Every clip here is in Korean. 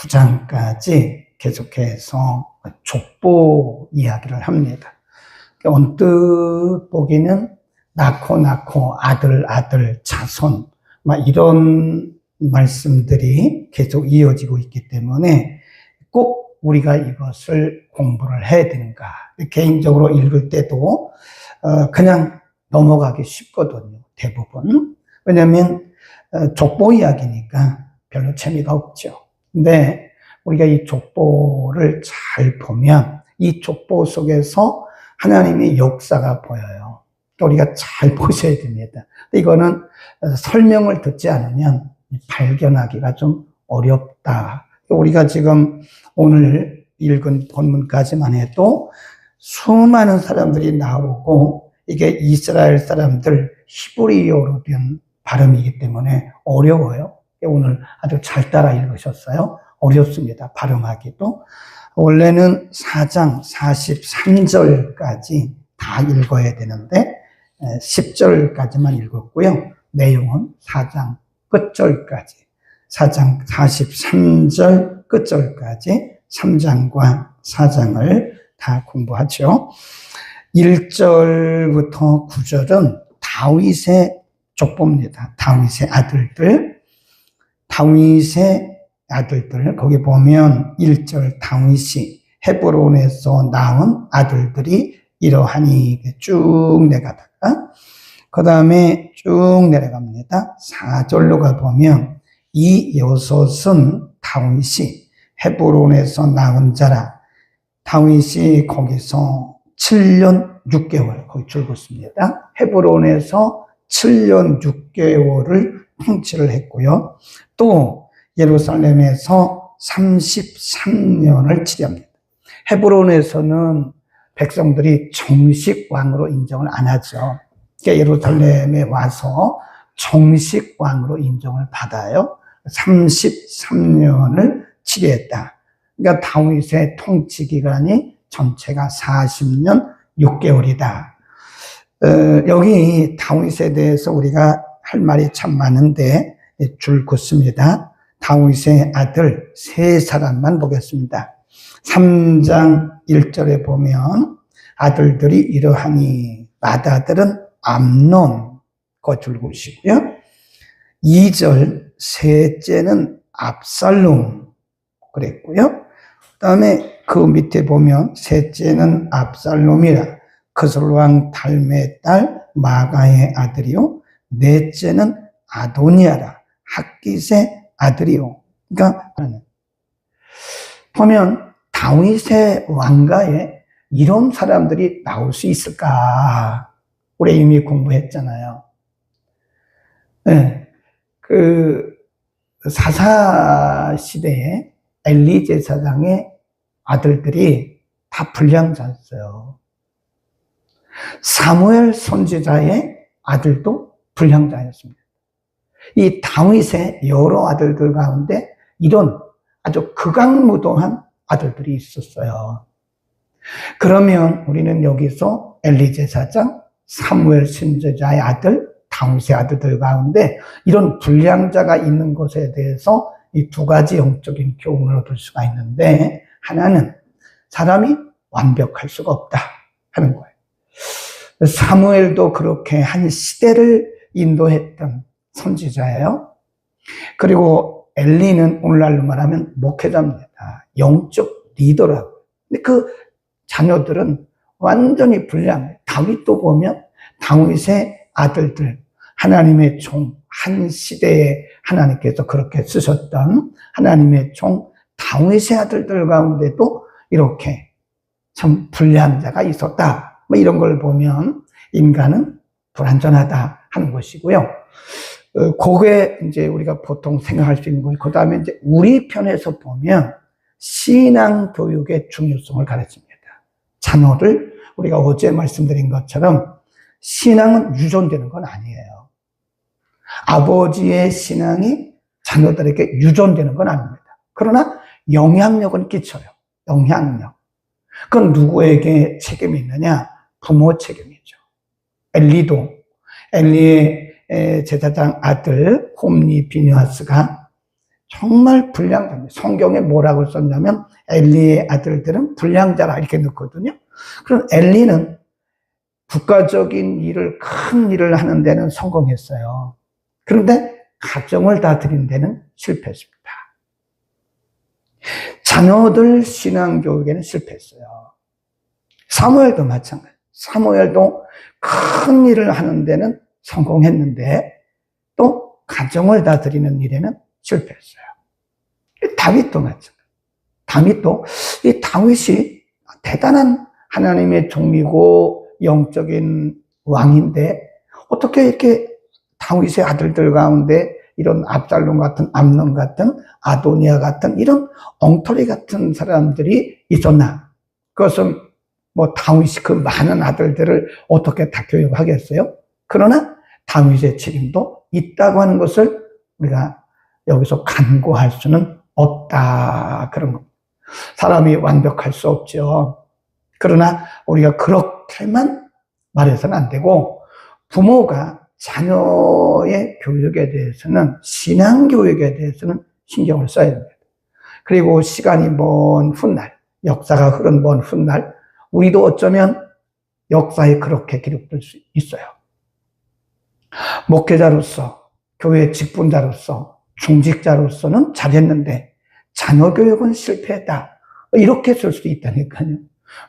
9장까지 계속해서 족보 이야기를 합니다. 언뜻 보기는 낳고 아들 자손 이런 말씀들이 계속 이어지고 있기 때문에 꼭 우리가 이것을 공부를 해야 되는가. 개인적으로 읽을 때도 그냥 넘어가기 쉽거든요. 대부분. 왜냐하면 족보 이야기니까 별로 재미가 없죠. 근데 우리가 이 족보를 잘 보면 이 족보 속에서 하나님의 역사가 보여요. 또 우리가 잘 보셔야 됩니다. 이거는 설명을 듣지 않으면 발견하기가 좀 어렵다. 우리가 지금 오늘 읽은 본문까지만 해도 수많은 사람들이 나오고 이게 이스라엘 사람들 히브리어로 된 발음이기 때문에 어려워요. 오늘 아주 잘 따라 읽으셨어요? 어렵습니다. 발음하기도. 원래는 4장 43절까지 다 읽어야 되는데 10절까지만 읽었고요. 내용은 4장 끝절까지, 4장 43절 끝절까지 3장과 4장을 다 공부하죠. 1절부터 9절은 다윗의 족보입니다. 다윗의 아들들, 거기 보면 1절 다윗이 헤브론에서 낳은 아들들이 이러하니 쭉 내가다가 그 다음에 쭉 내려갑니다. 4절로 가보면 이 여섯은 다윗이 헤브론에서 낳은 자라. 다윗이 거기서 7년 6개월 거기 줄긋습니다. 헤브론에서 7년 6개월을 통치를 했고요. 또 예루살렘에서 33년을 치렵니다. 헤브론에서는 백성들이 정식 왕으로 인정을 안 하죠. 그러니까 예루살렘에 와서 정식 왕으로 인정을 받아요. 33년을 치리했다. 그러니까 다윗의 통치 기간이 전체가 40년 6개월이다. 여기 다윗에 대해서 우리가 할 말이 참 많은데 줄 긋습니다. 다윗의 아들 세 사람만 보겠습니다. 3장 1절에 보면 아들들이 이러하니 맏아들은 암논 그 줄 긋으시고요. 2절 셋째는 압살롬 그랬고요. 그 다음에 그 밑에 보면 셋째는 압살롬이라 그솔왕 달메의 딸 마가의 아들이요. 넷째는 아도니아라 핫깃의 아들이요. 그러니까 보면 다윗의 왕가에 이런 사람들이 나올 수 있을까? 우리 이미 공부했잖아요. 네. 그 사사 시대에 엘리 제사장의 아들들이 다 불량자였어요. 사무엘 선지자의 아들도 불량자였습니다. 이 다윗의 여러 아들들 가운데 이런 아주 극악무도한 아들들이 있었어요. 그러면 우리는 여기서 엘리 제사장, 사무엘 선지자의 아들, 다윗의 아들들 가운데 이런 불량자가 있는 것에 대해서 이 두 가지 영적인 교훈을 얻을 수가 있는데, 하나는 사람이 완벽할 수가 없다 하는 거예요. 사무엘도 그렇게 한 시대를 인도했던 선지자예요. 그리고 엘리는 오늘날로 말하면 목회자입니다. 영적 리더라고요. 근데 그 자녀들은 완전히 불량해요. 다윗도 보면 다윗의 아들들, 하나님의 종, 한 시대에 하나님께서 그렇게 쓰셨던 하나님의 종 다윗의 아들들 가운데도 이렇게 참 불량자가 있었다. 이런 걸 보면 인간은 불완전하다 하는 것이고요. 그게 이제 우리가 보통 생각할 수 있는 거예요. 그 다음에 이제 우리 편에서 보면 신앙 교육의 중요성을 가르칩니다. 자녀들, 우리가 어제 말씀드린 것처럼 신앙은 유전되는 건 아니에요. 아버지의 신앙이 자녀들에게 유전되는 건 아닙니다. 그러나 영향력은 끼쳐요. 영향력. 그건 누구에게 책임이 있느냐? 부모 책임이죠. 엘리의 제사장 아들 홈니 비느하스가 정말 불량자입니다. 성경에 뭐라고 썼냐면 엘리의 아들들은 불량자라 이렇게 넣거든요. 그럼 엘리는 국가적인 일을, 큰 일을 하는 데는 성공했어요. 그런데 가정을 다스리는 데는 실패했습니다. 자녀들 신앙교육에는 실패했어요. 사무엘도 마찬가지예요. 사무엘도 큰 일을 하는 데는 성공했는데 또 가정을 다스리는 일에는 실패했어요. 다윗도 마찬가지예요. 이 다윗이 대단한 하나님의 종이고 영적인 왕인데 어떻게 이렇게 다윗의 아들들 가운데 이런 압살롬 같은, 암논 같은, 아도니아 같은 이런 엉터리 같은 사람들이 있었나? 그것은 뭐 다윗이 그 많은 아들들을 어떻게 다 교육하겠어요? 그러나 다윗의 책임도 있다고 하는 것을 우리가 여기서 간구할 수는 없다. 그런 겁니다. 사람이 완벽할 수 없죠. 그러나 우리가 그렇게만 말해서는 안 되고 부모가 자녀의 교육에 대해서는, 신앙교육에 대해서는 신경을 써야 됩니다. 그리고 시간이 먼 훗날, 역사가 흐른 먼 훗날 우리도 어쩌면 역사에 그렇게 기록될 수 있어요. 목회자로서, 교회 직분자로서, 중직자로서는 잘했는데 자녀 교육은 실패했다. 이렇게 쓸 수도 있다니까요.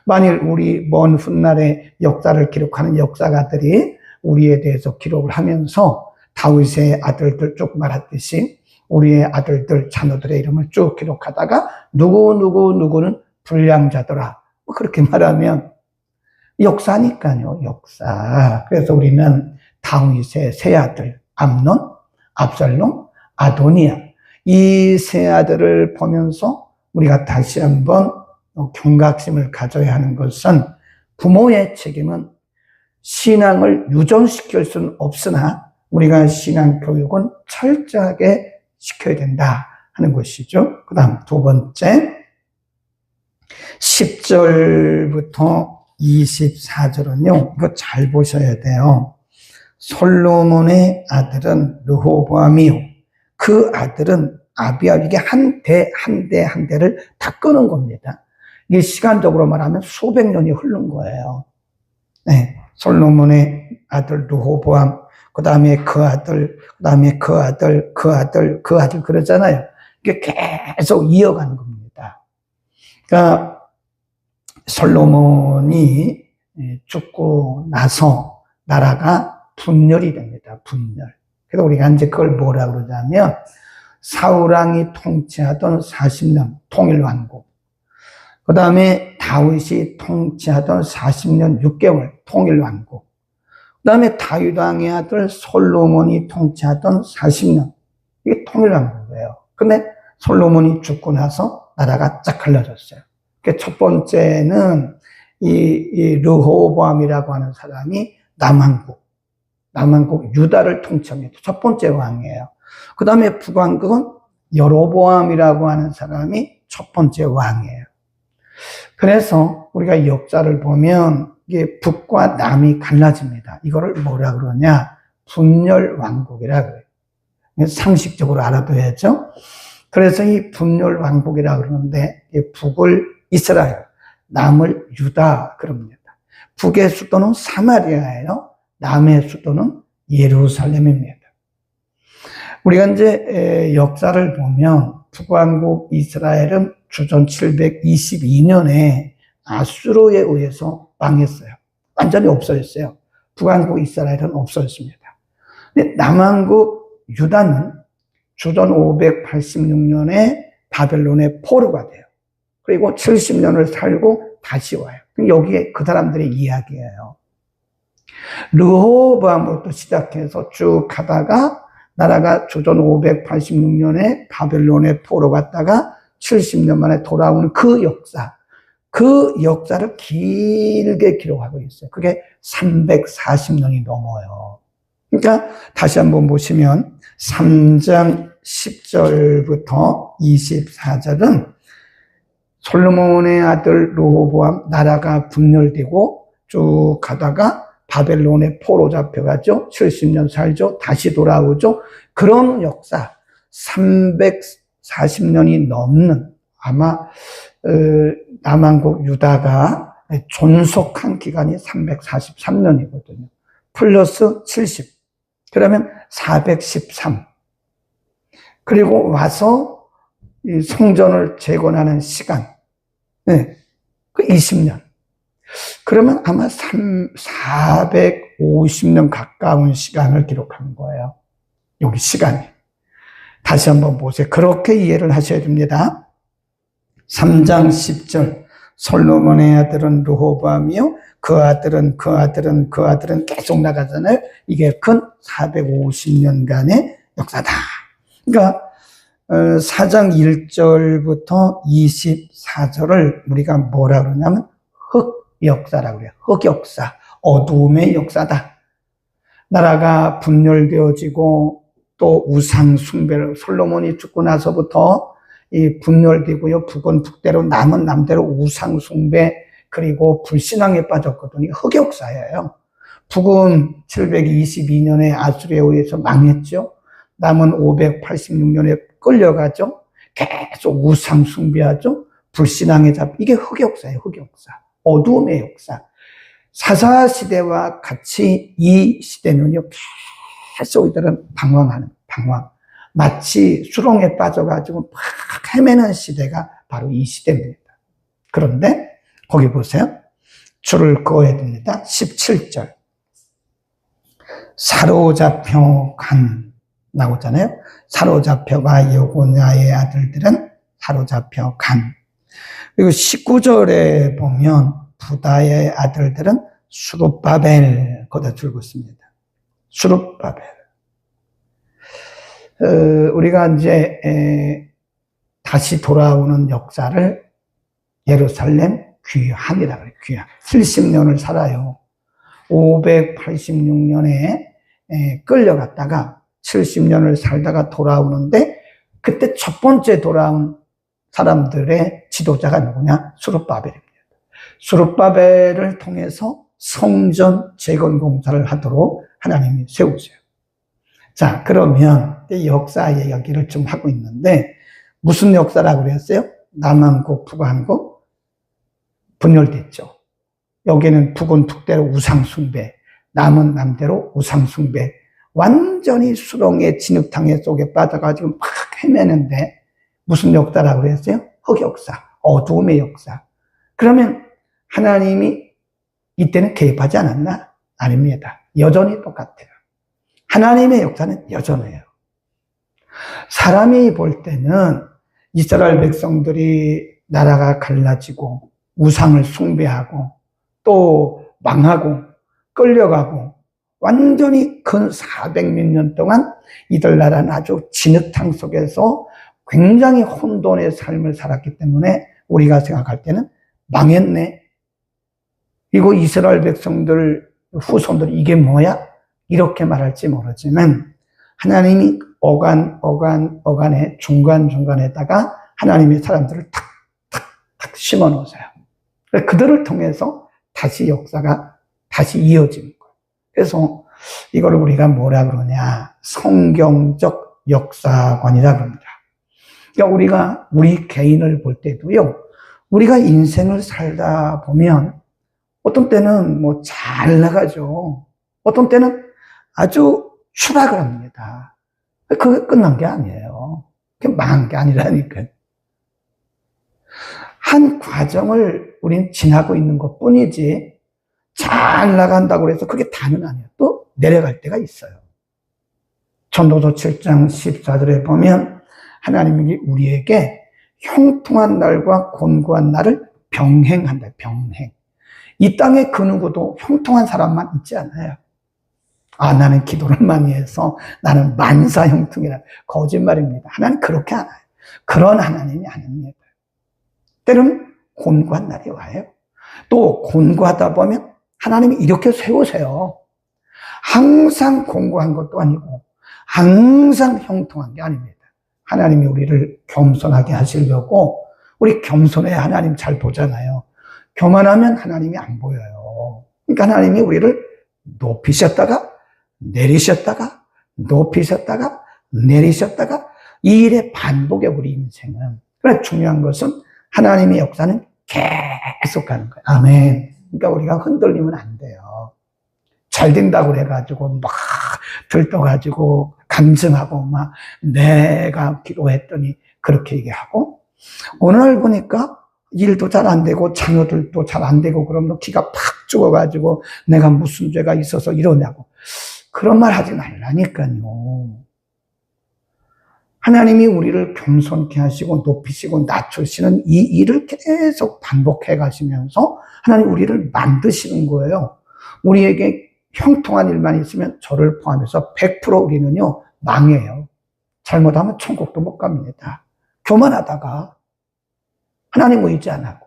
만일 우리 먼 훗날의 역사를 기록하는 역사가들이 우리에 대해서 기록을 하면서 다윗의 아들들 쭉 말했듯이 우리의 아들들, 자녀들의 이름을 쭉 기록하다가 누구는 불량자더라. 뭐 그렇게 말하면 역사니까요, 역사. 그래서 우리는 다윗의 세 아들, 암논, 압살롬, 아도니아, 이 세 아들을 보면서 우리가 다시 한번 경각심을 가져야 하는 것은 부모의 책임은 신앙을 유전시킬 수는 없으나 우리가 신앙 교육은 철저하게 시켜야 된다 하는 것이죠. 그 다음 두 번째, 10절부터 24절은요, 이거 잘 보셔야 돼요. 솔로몬의 아들은 르호보암이요, 그 아들은 아비야. 이게 한 대를 다 끄는 겁니다. 이게 시간적으로 말하면 수백 년이 흐른 거예요. 네. 솔로몬의 아들 르호보암, 그 다음에 그 아들, 그 다음에 그 아들, 그 아들, 그 아들 그러잖아요. 이게 계속 이어가는 겁니다. 그러니까 솔로몬이 죽고 나서 나라가 분열이 됩니다. 분열. 그래서 우리가 이제 그걸 뭐라 그러냐면 사울왕이 통치하던 40년 통일왕국, 그 다음에 다윗이 통치하던 40년 6개월 통일왕국, 그 다음에 다윗왕의 아들 솔로몬이 통치하던 40년, 이게 통일왕국이에요. 근데 솔로몬이 죽고 나서 나라가 쫙 갈라졌어요. 첫 번째는 이 르호보암이라고 하는 사람이 남왕국 유다를 통치합니다. 첫 번째 왕이에요. 그 다음에 북왕국은 여로보암이라고 하는 사람이 첫 번째 왕이에요. 그래서 우리가 역사를 보면 이게 북과 남이 갈라집니다. 이거를 뭐라 그러냐? 분열 왕국이라 그래요. 상식적으로 알아둬야죠. 그래서 이 분열 왕국이라 그러는데 북을 이스라엘, 남을 유다 그럽니다. 북의 수도는 사마리아예요. 남의 수도는 예루살렘입니다. 우리가 이제 역사를 보면 북왕국 이스라엘은 주전 722년에 아수르에 의해서 망했어요. 완전히 없어졌어요. 북왕국 이스라엘은 없어졌습니다. 근데 남왕국 유다는 주전 586년에 바벨론의 포로가 돼요. 그리고 70년을 살고 다시 와요. 여기에 그 사람들의 이야기예요. 르호보암부터 시작해서 쭉 가다가 나라가 주전 586년에 바벨론의 포로 갔다가 70년 만에 돌아오는 그 역사를 길게 기록하고 있어요. 그게 340년이 넘어요. 그러니까 다시 한번 보시면 3장 10절부터 24절은 솔로몬의 아들 르호보암 나라가 분열되고 쭉 가다가 바벨론의 포로 잡혀가죠. 70년 살죠. 다시 돌아오죠. 그런 역사, 340년이 넘는 아마 남한국 유다가 존속한 기간이 343년이거든요. 플러스 70. 그러면 413. 그리고 와서 이 성전을 재건하는 시간. 네. 그 20년. 그러면 아마 450년 가까운 시간을 기록하는 거예요. 여기 시간이. 다시 한번 보세요. 그렇게 이해를 하셔야 됩니다. 3장 10절. 솔로몬의 아들은 르호보암이요. 그 아들은 계속 나가잖아요. 이게 근 450년간의 역사다. 그러니까 4장 1절부터 24절을 우리가 뭐라 그러냐면 흑역사라고 그래요. 흑역사, 어두움의 역사다. 나라가 분열되어지고 또 우상 숭배를 솔로몬이 죽고 나서부터 이 분열되고요. 북은 북대로 남은 남대로 우상 숭배 그리고 불신앙에 빠졌거든요. 흑역사예요. 북은 722년에 아수르에 의해서 망했죠. 남은 586년에 끌려가죠. 계속 우상 숭배하죠. 불신앙에 잡. 이게 흑역사예요. 흑역사. 어두움의 역사. 사사시대와 같이 이 시대는요. 계속 이들은 방황하는 방황. 마치 수렁에 빠져가지고 막 헤매는 시대가 바로 이 시대입니다. 그런데 거기 보세요. 줄을 그어야 됩니다. 17절. 사로잡혀 간 나오잖아요. 사로잡혀가 여고냐의 아들들은 사로잡혀 간. 그리고 19절에 보면 부다의 아들들은 수룹바벨 거기다 줄고 있습니다. 수룹바벨. 우리가 이제 다시 돌아오는 역사를 예루살렘 귀환이라고 해요. 귀환. 70년을 살아요. 586년에 끌려갔다가 70년을 살다가 돌아오는데 그때 첫 번째 돌아온 사람들의 지도자가 누구냐? 수룹바벨입니다. 수룹바벨을 통해서 성전 재건 공사를 하도록 하나님이 세우세요. 자, 그러면 역사 이야기를 좀 하고 있는데 무슨 역사라고 그랬어요? 남한국, 북한국 분열됐죠. 여기는 북은 북대로 우상숭배, 남은 남대로 우상숭배. 완전히 수렁의 진흙탕에 속에 빠져가지고 막 헤매는데 무슨 역사라고 그랬어요? 흑역사, 어두움의 역사. 그러면 하나님이 이때는 개입하지 않았나? 아닙니다. 여전히 똑같아요. 하나님의 역사는 여전해요. 사람이 볼 때는 이스라엘 백성들이 나라가 갈라지고 우상을 숭배하고 또 망하고 끌려가고 완전히 근 400몇 년 동안 이들 나라는 아주 진흙탕 속에서 굉장히 혼돈의 삶을 살았기 때문에 우리가 생각할 때는 망했네. 이거 이스라엘 백성들 후손들이 이게 뭐야? 이렇게 말할지 모르지만 하나님이 어간에 중간중간에다가 하나님의 사람들을 탁탁탁 심어 놓으세요. 그들을 통해서 다시 역사가 다시 이어지는 거예요. 그래서 이걸 우리가 뭐라 그러냐? 성경적 역사관이라 그럽니다. 그러니까 우리가 우리 개인을 볼 때도요, 우리가 인생을 살다 보면 어떤 때는 뭐 잘 나가죠. 어떤 때는 아주 추락을 합니다. 그게 끝난 게 아니에요. 그게 망한 게 아니라니까요. 한 과정을 우린 지나고 있는 것 뿐이지 잘 나간다고 해서 그게 다는 아니에요. 또 내려갈 때가 있어요. 전도서 7장 14절에 보면 하나님이 우리에게 형통한 날과 곤고한 날을 병행한다. 병행. 이 땅에 그 누구도 형통한 사람만 있지 않아요. 아, 나는 기도를 많이 해서 나는 만사 형통이라. 거짓말입니다. 하나님 그렇게 안 해요. 그런 하나님이 아닙니다. 때로는 곤고한 날이 와요. 또 곤고하다 보면 하나님이 이렇게 세우세요. 항상 곤고한 것도 아니고 항상 형통한 게 아닙니다. 하나님이 우리를 겸손하게 하시려고 우리 겸손해야 하나님 잘 보잖아요. 교만하면 하나님이 안 보여요. 그러니까 하나님이 우리를 높이셨다가 내리셨다가 높이셨다가 내리셨다가 이 일의 반복이에요, 우리 인생은. 그러나 중요한 것은 하나님의 역사는 계속 가는 거예요. 아멘. 그러니까 우리가 흔들리면 안 돼요. 잘 된다고 해가지고 막 들떠가지고 감정하고 막 내가 기도했더니 그렇게 얘기하고, 어느 날 보니까 일도 잘 안 되고 자녀들도 잘 안 되고 그러면 기가 팍 죽어가지고 내가 무슨 죄가 있어서 이러냐고. 그런 말 하지 말라니까요. 하나님이 우리를 겸손케 하시고 높이시고 낮추시는 이 일을 계속 반복해 가시면서 하나님 우리를 만드시는 거예요. 우리에게 형통한 일만 있으면 저를 포함해서 100% 우리는요 망해요. 잘못하면 천국도 못 갑니다. 교만하다가 하나님 의지 안 하고,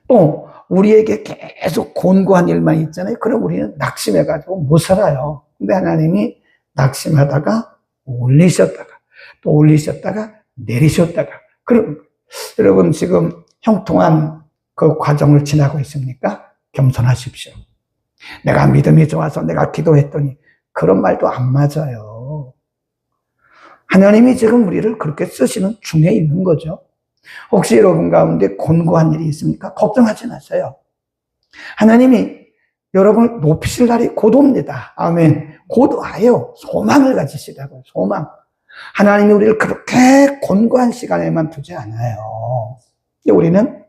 또 우리에게 계속 곤고한 일만 있잖아요. 그럼 우리는 낙심해가지고 못 살아요. 근데 하나님이 낙심하다가 올리셨다가 또 올리셨다가 내리셨다가, 그럼 여러분 지금 형통한 그 과정을 지나고 있습니까? 겸손하십시오. 내가 믿음이 좋아서 내가 기도했더니, 그런 말도 안 맞아요. 하나님이 지금 우리를 그렇게 쓰시는 중에 있는 거죠. 혹시 여러분 가운데 곤고한 일이 있습니까? 걱정하지 마세요. 하나님이 여러분을 높이실 날이 곧 옵니다. 아멘. 곧 와요. 소망을 가지시라고요. 소망. 하나님이 우리를 그렇게 곤고한 시간에만 두지 않아요. 우리는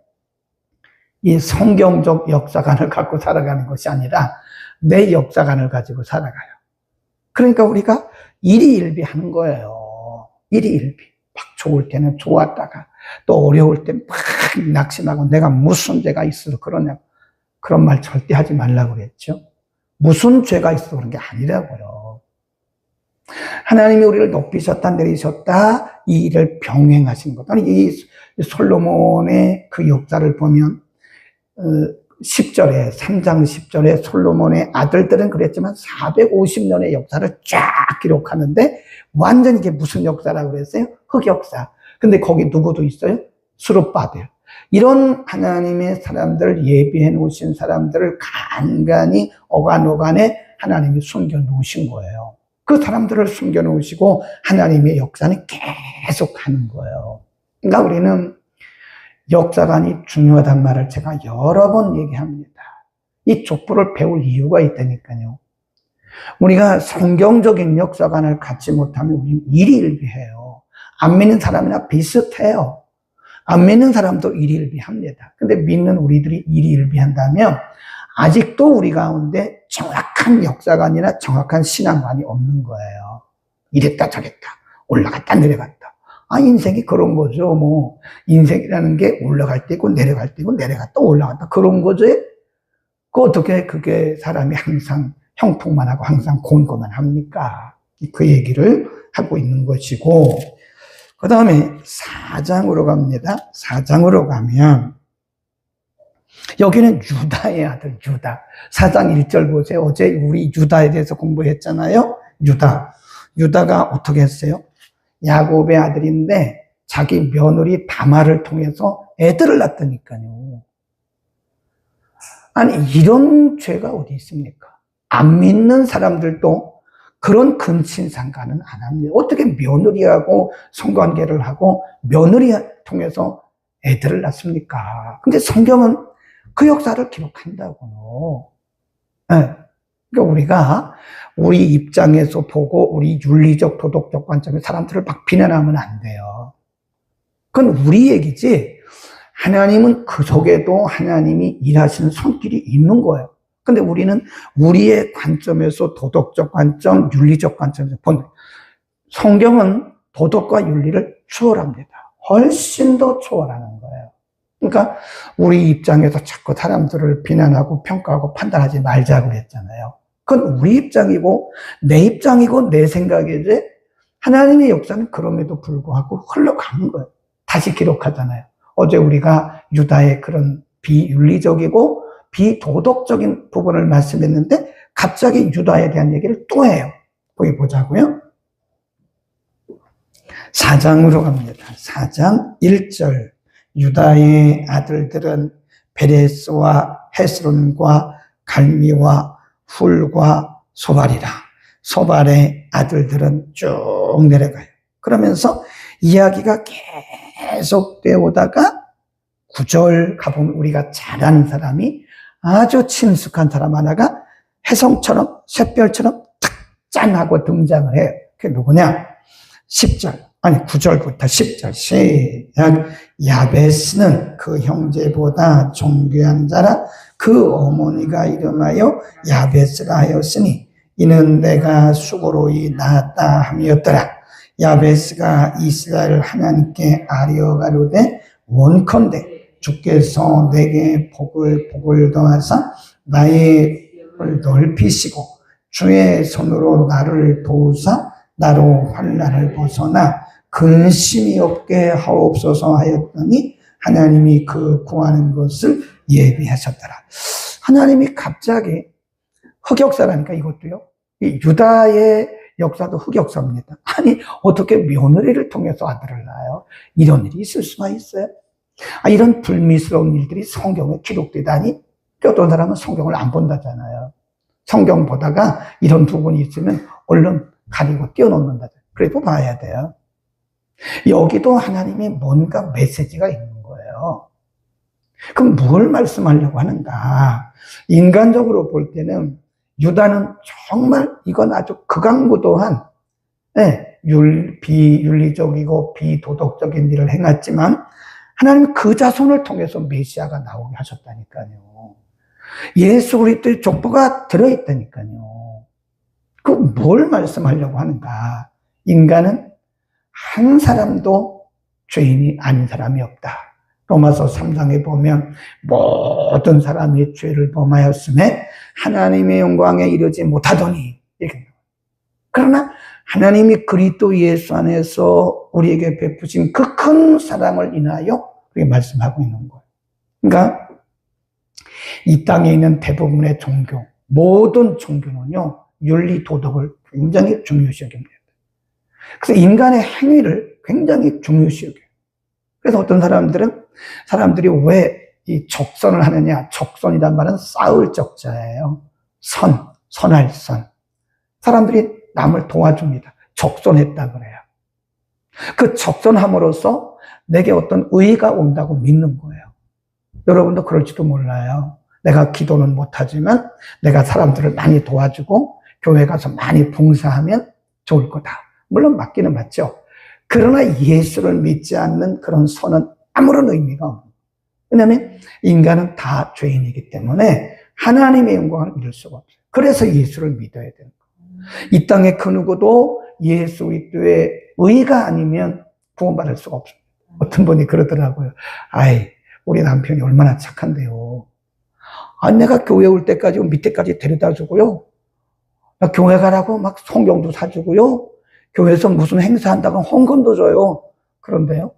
이 성경적 역사관을 갖고 살아가는 것이 아니라 내 역사관을 가지고 살아가요. 그러니까 우리가 일희일비하는 거예요. 일희일비. 막 좋을 때는 좋았다가 또 어려울 때 막 낙심하고 내가 무슨 죄가 있어서 그러냐고. 그런 말 절대 하지 말라고 그랬죠. 무슨 죄가 있어서 그런 게 아니라고요. 하나님이 우리를 높이셨다 내리셨다 이 일을 병행하신 것. 아니 이 솔로몬의 그 역사를 보면 10절에 3장 10절에 솔로몬의 아들들은 그랬지만 450년의 역사를 쫙 기록하는데 완전히 이게 무슨 역사라고 그랬어요? 흑역사. 근데 거기 누구도 있어요? 스룹바벨. 이런 하나님의 사람들을 예비해 놓으신 사람들을 간간히 어간어간에 하나님이 숨겨 놓으신 거예요. 그 사람들을 숨겨 놓으시고 하나님의 역사는 계속 가는 거예요. 그러니까 우리는 역사관이 중요하단 말을 제가 여러 번 얘기합니다. 이 족보를 배울 이유가 있다니까요. 우리가 성경적인 역사관을 갖지 못하면 우리는 일희일비해요. 안 믿는 사람이나 비슷해요. 안 믿는 사람도 일희일비합니다. 근데 믿는 우리들이 일희일비한다면 아직도 우리 가운데 정확한 역사관이나 정확한 신앙관이 없는 거예요. 이랬다 저랬다 올라갔다 내려갔다. 인생이 그런 거죠. 뭐 인생이라는 게 올라갈 때고 내려갈 때고 내려갔다 올라갔다 그런 거죠. 그 어떻게 그게 사람이 항상 형통만 하고 항상 곤고만 합니까? 그 얘기를 하고 있는 것이고, 그 다음에 4장으로 갑니다. 4장으로 가면 여기는 유다의 아들 유다. 4장 1절 보세요. 어제 우리 유다에 대해서 공부했잖아요. 유다가 어떻게 했어요? 야곱의 아들인데 자기 며느리 다말을 통해서 애들을 낳았다니까요. 아니 이런 죄가 어디 있습니까? 안 믿는 사람들도 그런 근친상간은 안 합니다. 어떻게 며느리하고 성관계를 하고 며느리 통해서 애들을 낳습니까? 근데 성경은 그 역사를 기록한다고요. 네. 그러니까 우리가 우리 입장에서 보고 우리 윤리적 도덕적 관점에서 사람들을 막 비난하면 안 돼요. 그건 우리 얘기지 하나님은 그 속에도 하나님이 일하시는 손길이 있는 거예요. 근데 우리는 우리의 관점에서 도덕적 관점, 윤리적 관점에서 본 성경은 도덕과 윤리를 초월합니다. 훨씬 더 초월하는 거예요. 그러니까 우리 입장에서 자꾸 사람들을 비난하고 평가하고 판단하지 말자고 그랬잖아요. 그건 우리 입장이고 내 입장이고 내 생각이지 하나님의 역사는 그럼에도 불구하고 흘러가는 거예요. 다시 기록하잖아요. 어제 우리가 유다의 그런 비윤리적이고 비도덕적인 부분을 말씀했는데 갑자기 유다에 대한 얘기를 또 해요. 거기 보자고요. 4장으로 갑니다. 4장 1절 유다의 아들들은 베레스와 헤스론과 갈미와 훌과 소발이라. 소발의 아들들은 쭉 내려가요. 그러면서 이야기가 계속 되어오다가 9절 가보면 우리가 잘 아는 사람이 아주 친숙한 사람 하나가 혜성처럼 샛별처럼 탁 짠하고 등장을 해요. 그게 누구냐? 9절부터 10절 시작. 야베스는 그 형제보다 존귀한 자라 그 어머니가 이름하여 야베스라 하였으니 이는 내가 수고로이 낳았다 함이었더라. 야베스가 이스라엘 하나님께 아뢰어 가로되 원컨대 주께서 내게 복을 더하사 나의 을 넓히시고 주의 손으로 나를 도우사 나로 환난을 벗어나 근심이 없게 하옵소서 하였더니 하나님이 그 구하는 것을 예비하셨더라. 하나님이 갑자기 흑역사라니까 이것도요. 이 유다의 역사도 흑역사입니다. 아니 어떻게 며느리를 통해서 아들을 낳아요? 이런 일이 있을 수가 있어요? 이런 불미스러운 일들이 성경에 기록되다니 어떤 사람은 성경을 안 본다잖아요. 성경 보다가 이런 부분이 있으면 얼른 가리고 띄워놓는다. 그래도 봐야 돼요. 여기도 하나님이 뭔가 메시지가 있는 거예요. 그럼 뭘 말씀하려고 하는가? 인간적으로 볼 때는 유다는 정말 이건 아주 극악무도한 비윤리적이고 비도덕적인 일을 행했지만 하나님은 그 자손을 통해서 메시아가 나오게 하셨다니까요. 예수 그리스도의 족보가 들어있다니까요. 그 뭘 말씀하려고 하는가? 인간은 한 사람도 죄인이 아닌 사람이 없다. 로마서 3장에 보면 모든 사람이 죄를 범하였음에 하나님의 영광에 이르지 못하더니 이렇게. 그러나 하나님이 그리스도 예수 안에서 우리에게 베푸신 그 큰 사랑을 인하여 그렇게 말씀하고 있는 거예요. 그러니까 이 땅에 있는 대부분의 종교, 모든 종교는요, 윤리, 도덕을 굉장히 중요시 여깁니다. 그래서 인간의 행위를 굉장히 중요시 여겨요. 그래서 어떤 사람들이 왜 이 적선을 하느냐, 적선이란 말은 싸울 적자예요. 선할 선. 사람들이 남을 도와줍니다. 적선했다 그래요. 그 적선함으로써 내게 어떤 의의가 온다고 믿는 거예요. 여러분도 그럴지도 몰라요. 내가 기도는 못하지만 내가 사람들을 많이 도와주고 교회 가서 많이 봉사하면 좋을 거다. 물론 맞기는 맞죠. 그러나 예수를 믿지 않는 그런 선은 아무런 의미가 없는 거예요. 왜냐하면 인간은 다 죄인이기 때문에 하나님의 영광을 이룰 수가 없어요. 그래서 예수를 믿어야 되는 거예요. 이 땅에 그 누구도 예수 그리스도의 의가 아니면 구원받을 수가 없습니다. 어떤 분이 그러더라고요. 우리 남편이 얼마나 착한데요. 내가 교회 올 때까지 밑에까지 데려다 주고요. 나 교회 가라고 막 성경도 사주고요. 교회에서 무슨 행사한다고 헌금도 줘요. 그런데요.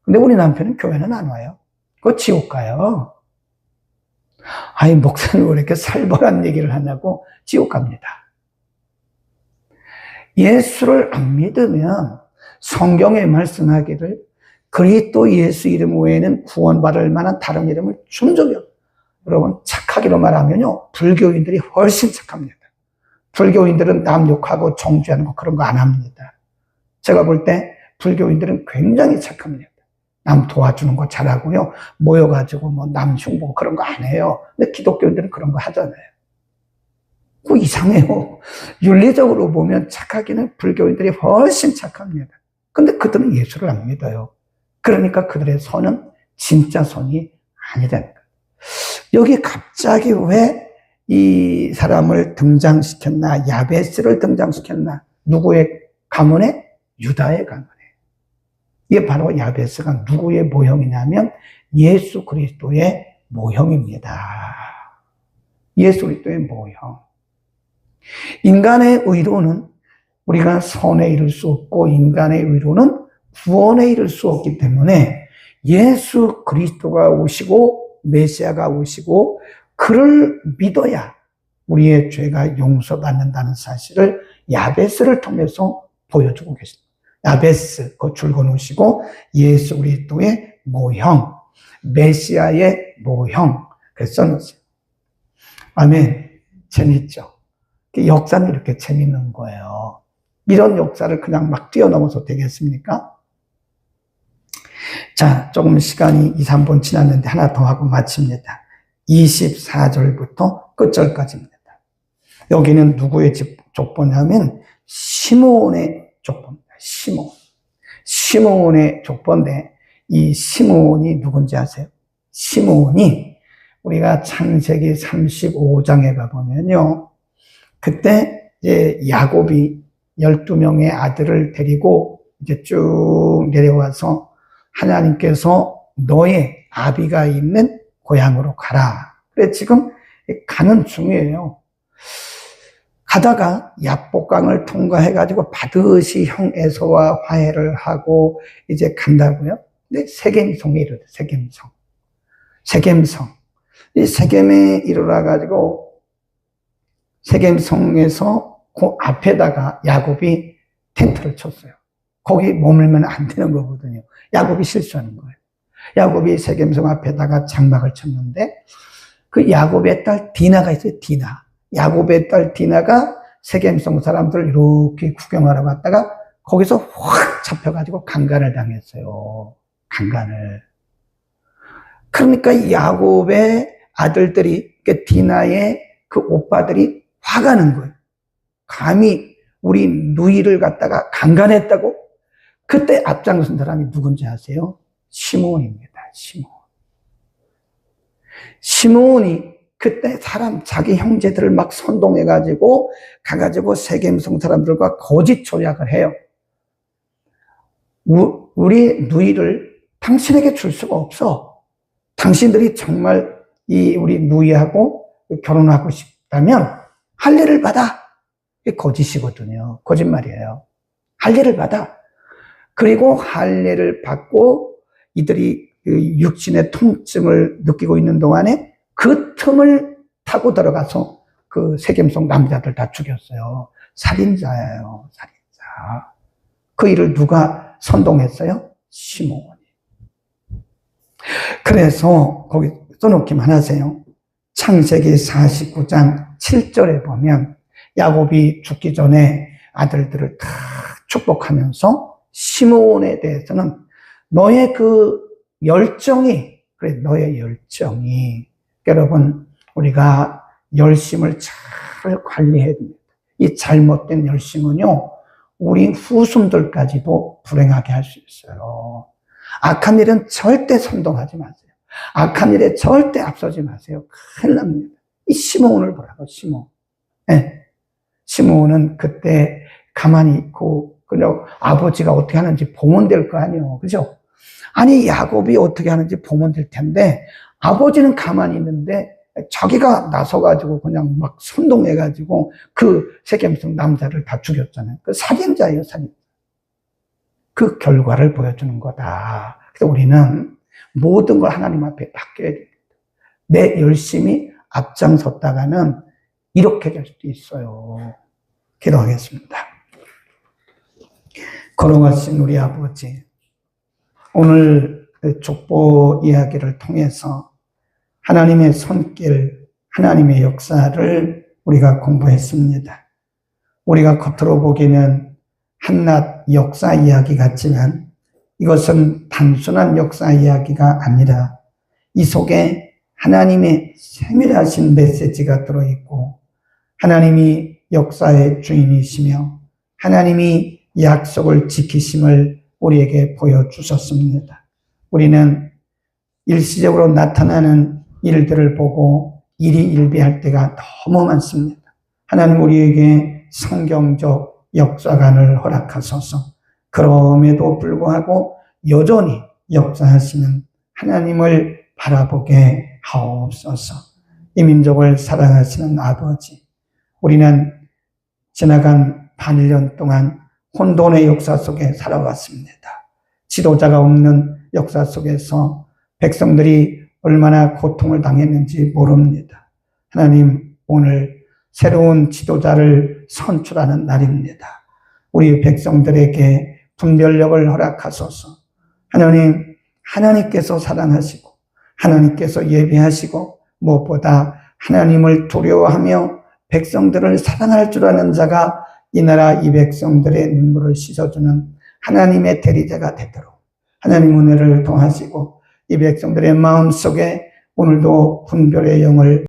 근데 우리 남편은 교회는 안 와요. 그거 지옥 가요. 목사님 왜 이렇게 살벌한 얘기를 하냐고 지옥 갑니다. 예수를 안 믿으면 성경에 말씀하기를 그리스도 예수 이름 외에는 구원받을 만한 다른 이름을 준 적이 없어요. 여러분 착하기로 말하면요. 불교인들이 훨씬 착합니다. 불교인들은 남 욕하고 정죄하는 거 그런 거 안 합니다. 제가 볼 때 불교인들은 굉장히 착합니다. 남 도와주는 거 잘하고요. 모여가지고 남 흉보고 그런 거 안 해요. 근데 기독교인들은 그런 거 하잖아요. 그거 이상해요. 윤리적으로 보면 착하기는 불교인들이 훨씬 착합니다. 근데 그들은 예수를 안 믿어요. 그러니까 그들의 선은 진짜 선이 아니라는 거예요. 여기 갑자기 왜 이 사람을 등장시켰나? 야베스를 등장시켰나? 누구의 가문에? 유다의 가문에. 이게 바로 야베스가 누구의 모형이냐면 예수 그리스도의 모형입니다. 예수 그리스도의 모형. 인간의 의로는 우리가 선에 이를 수 없고 인간의 의로는 구원에 이를 수 없기 때문에 예수 그리스도가 오시고 메시아가 오시고 그를 믿어야 우리의 죄가 용서받는다는 사실을 야베스를 통해서 보여주고 계십니다. 야베스, 그 줄거 놓으시고 예수 그리스도의 모형, 메시아의 모형, 그래서 써놓으세요. 아멘. 재밌죠? 역사는 이렇게 재밌는 거예요. 이런 역사를 그냥 막 뛰어넘어서 되겠습니까? 자, 조금 시간이 2, 3분 지났는데 하나 더 하고 마칩니다. 24절부터 끝절까지입니다. 여기는 누구의 족보냐면 시므온의 족보입니다. 시므온의 족보인데 이 시므온이 누군지 아세요? 시므온이 우리가 창세기 35장에 가보면요. 그때 이제 야곱이 12명의 아들을 데리고 이제 쭉 내려와서 하나님께서 너의 아비가 있는 고향으로 가라. 그래 지금 가는 중이에요. 가다가 야복강을 통과해가지고 반드시 형 에서와 화해를 하고 이제 간다고요. 근데 세겜성에 이르러 세겜성. 이 세겜에 이르러가지고 세겜성에서 그 앞에다가 야곱이 텐트를 쳤어요. 거기 머물면 안 되는 거거든요. 야곱이 실수하는 거예요. 야곱이 세겜성 앞에다가 장막을 쳤는데 그 야곱의 딸 디나가 있어요. 디나. 야곱의 딸 디나가 세겜성 사람들을 이렇게 구경하러 갔다가 거기서 확 잡혀가지고 강간을 당했어요. 강간을. 그러니까 야곱의 아들들이, 그 디나의 그 오빠들이 화가 난 거예요. 감히 우리 누이를 갖다가 강간했다고? 그때 앞장선 사람이 누군지 아세요? 시므온입니다. 시므온이 그때 자기 형제들을 막 선동해가지고 가가지고 세겜성 사람들과 거짓 조약을 해요. 우리 누이를 당신에게 줄 수가 없어. 당신들이 정말 우리 누이하고 결혼하고 싶다면 할례를 받아. 이게 거짓이거든요. 거짓말이에요. 할례를 받아. 그리고 할례를 받고 이들이 육신의 통증을 느끼고 있는 동안에 그 틈을 타고 들어가서 그 세겜성 남자들 다 죽였어요. 살인자예요. 살인자. 그 일을 누가 선동했어요? 시므온이. 그래서 거기 써놓기만 하세요. 창세기 49장 7절에 보면 야곱이 죽기 전에 아들들을 다 축복하면서 시므온에 대해서는 너의 그 열정이, 그래, 너의 열정이, 여러분, 우리가 열심을 잘 관리해야 됩니다. 이 잘못된 열심은요, 우리 후손들까지도 불행하게 할 수 있어요. 악한 일은 절대 선동하지 마세요. 악한 일에 절대 앞서지 마세요. 큰일 납니다. 이 시므온을 보라고, 시므온. 네. 시므온은 그때 가만히 있고, 그냥 아버지가 어떻게 하는지 보면 될 거 아니에요. 그죠? 아니, 야곱이 어떻게 하는지 보면 될 텐데, 아버지는 가만히 있는데, 자기가 나서가지고 그냥 막 선동해가지고 그 세겜성 남자를 다 죽였잖아요. 그 살인자예요, 살인자. 그 결과를 보여주는 거다. 그래서 우리는 모든 걸 하나님 앞에 맡겨야 됩니다. 내 열심히 앞장섰다가는 이렇게 될 수도 있어요. 기도하겠습니다. 걸어가신 우리 아버지, 오늘 족보 이야기를 통해서 하나님의 손길, 하나님의 역사를 우리가 공부했습니다. 우리가 겉으로 보기에는 한낱 역사 이야기 같지만 이것은 단순한 역사 이야기가 아니라 이 속에 하나님의 세밀하신 메시지가 들어있고 하나님이 역사의 주인이시며 하나님이 약속을 지키심을 우리에게 보여주셨습니다. 우리는 일시적으로 나타나는 일들을 보고 일희일비할 때가 너무 많습니다. 하나님 우리에게 성경적 역사관을 허락하소서. 그럼에도 불구하고 여전히 역사하시는 하나님을 바라보게 하옵소서. 이 민족을 사랑하시는 아버지, 우리는 지나간 반년 동안 혼돈의 역사 속에 살아왔습니다. 지도자가 없는 역사 속에서 백성들이 얼마나 고통을 당했는지 모릅니다. 하나님, 오늘 새로운 지도자를 선출하는 날입니다. 우리 백성들에게 분별력을 허락하소서. 하나님, 하나님께서 사랑하시고 하나님께서 예비하시고 무엇보다 하나님을 두려워하며 백성들을 사랑할 줄 아는 자가 이 나라 이 백성들의 눈물을 씻어주는 하나님의 대리자가 되도록 하나님 은혜를 통하시고 이 백성들의 마음속에 오늘도 분별의 영을